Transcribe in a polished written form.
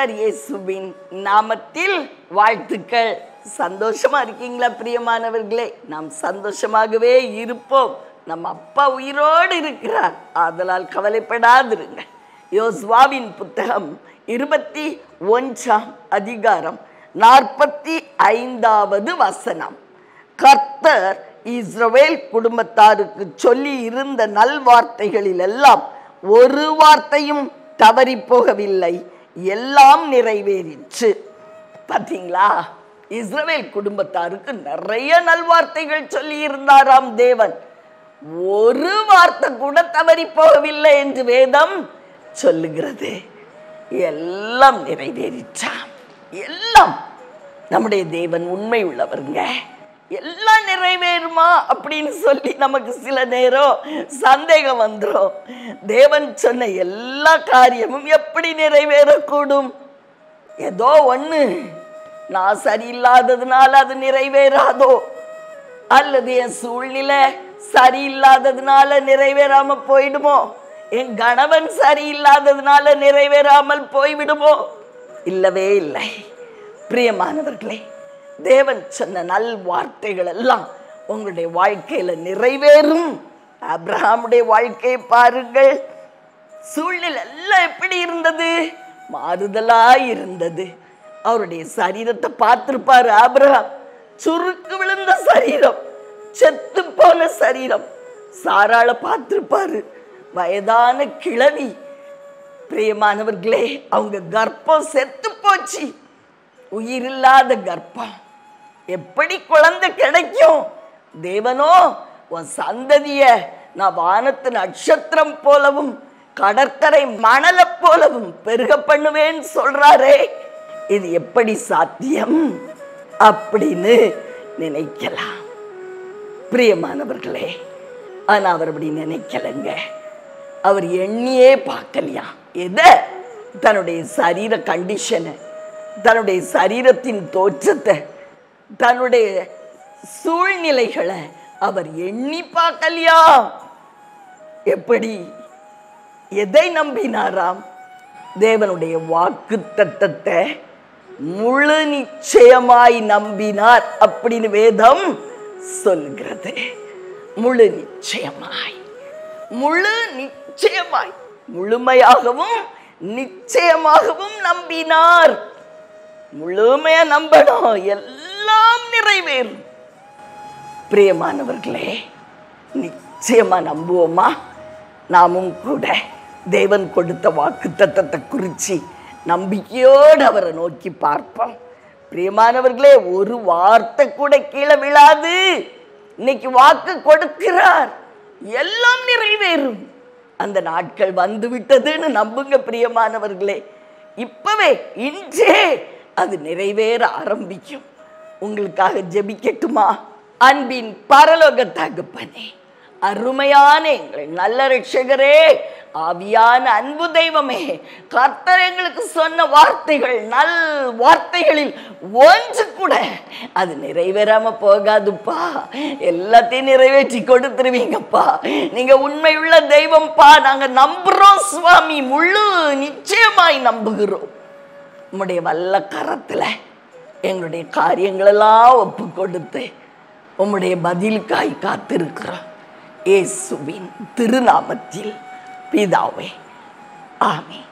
ஆண்டவர் இயேசுவின் நாமத்தில் வாழ்த்துக்கள். சந்தோஷமா இருக்கீங்களா பிரியமானவர்களே? நாம் சந்தோஷமாகவே இருப்போம். நம்ம அப்பா உயிரோடு இருக்கிறார், ஆதலால் கவலைப்படாதிருங்க. யோசுவாவின் புத்தகம் 21ஆம் அதிகாரம் 45வது வசனம். கர்த்தர் இஸ்ரவேல் குடும்பத்தாருக்கு சொல்லி இருந்த நல்வார்த்தைகளில் எல்லாம் ஒரு வார்த்தையும் தவறி போகவில்லை, எல்லாம் நிறைவேறிற்று. பார்த்தீங்களா? இஸ்ரவேல் குடும்பத்தாருக்கு நிறைய நல்வார்த்தைகள் சொல்லி இருந்தாராம் தேவன். ஒரு வார்த்தை கூட தவறி போகவில்லை என்று வேதம் சொல்லுகிறது. எல்லாம் நிறைவேறிற்றாம். எல்லாம். நம்முடைய தேவன் உண்மை உள்ளவருங்க. எல்லாம் நிறைவேறுமா அப்படின்னு சொல்லி நமக்கு சில நேரம் சந்தேகம் வந்துடும். தேவன் சொன்ன எல்லா காரியமும் எப்படி நிறைவேறக்கூடும்? ஏதோ ஒண்ணு நான் சரியில்லாததுனால அது நிறைவேறாதோ, அல்லது என் சூழ்நிலை சரியில்லாததுனால நிறைவேறாம போயிடுமோ, என் கணவன் சரியில்லாததுனால நிறைவேறாமல் போய்விடுமோ? இல்லவே இல்லை. பிரியமானவர்களே, தேவன் சொன்ன நல் வார்த்தைகள் எல்லாம் உங்களுடைய வாழ்க்கையில நிறைவேறும். ஆபிரகாமுடைய வாழ்க்கையை பாருங்கள். சூழ்நிலை எல்லாம் எப்படி இருந்தது? மாறுதலாய் இருந்தது. அவருடைய சரீரத்தை பார்த்திருப்பாரு ஆபிரகாம். சுருக்கு விழுந்த சரீரம், செத்து போன சரீரம். சாராள பார்த்திருப்பாரு, வயதான கிழவி. பிரியமானவர்களே, அவங்க கர்ப்பம் செத்து போச்சு, உயிரில்லாத கர்ப்பம். எப்படி குழந்தை கிடைக்கும்? தேவனோ உன் சந்ததிய நான் வானத்து நட்சத்திரம் போலவும் கடற்கரை மணலை போலவும் பெருக பண்ணுவேன்னு சொல்றாரே, இது எப்படி சாத்தியம் அப்படின்னு நினைக்கலாம் பிரியமானவர்களே. ஆனா அவர் அப்படி நினைக்கலங்க. அவர் எண்ணியே பார்க்கலையா எதை? தன்னுடைய சரீர கண்டிஷனை, தன்னுடைய சரீரத்தின் தோற்றத்தை, தன்னுடைய சூழ்நிலைகளை அவர் எண்ணி பார்க்கலையா? எப்படி? எதை நம்பினாராம்? தேவனுடைய வாக்கு தத்தத்தை முழு நிச்சயமாய் நம்பினார் அப்படின்னு வேதம் சொல்கிறது. முழு நிச்சயமாய், முழு நிச்சயமாய், முழுமையாகவும் நிச்சயமாகவும் நம்பினார். முழுமையா நம்பணும், எல்லாம் நிறைவேறும். பிரியமானவர்களே, நிச்சயமா நம்புவோமா? நாமும் கூட தேவன் கொடுத்த வாக்கு தத்தத்தை குறித்து நம்பிக்கையோடு அவரை நோக்கி பார்ப்போம். பிரியமானவர்களே, ஒரு வார்த்தை கூட கீழே விழாது. இன்னைக்கு வாக்கு கொடுக்கிறார், எல்லாம் நிறைவேறும். அந்த நாட்கள் வந்து விட்டதுன்னு நம்புங்க பிரியமானவர்களே. இப்பவே, இன்றே அது நிறைவேற ஆரம்பிக்கும். உங்களுக்காக ஜெபிக்கட்டுமா? அன்பின் பரலோக தகப்பனே, அருமையான எங்கள் நல்ல ரட்சகரே, ஆவியான அன்பு தெய்வமே, கர்த்தர் எங்களுக்கு சொன்ன வார்த்தைகள், நல் வார்த்தைகளில் ஒன்று கூட அது நிறைவேறாம போகாதுப்பா. எல்லாத்தையும் நிறைவேற்றி கொடுத்துருவீங்கப்பா. நீங்க உண்மையுள்ள தெய்வம்ப்பா. நாங்க நம்புறோம் சுவாமி, முழு நிச்சயமாய் நம்புகிறோம். உம்முடைய வல்ல கரத்துல எங்களுடைய காரியங்களெல்லாம் ஒப்பு கொடுத்து உம்முடைய பதிலுக்காய் காத்திருக்கிறோம். இயேசுவின் திருநாமத்தில் பிதாவே, ஆமென்.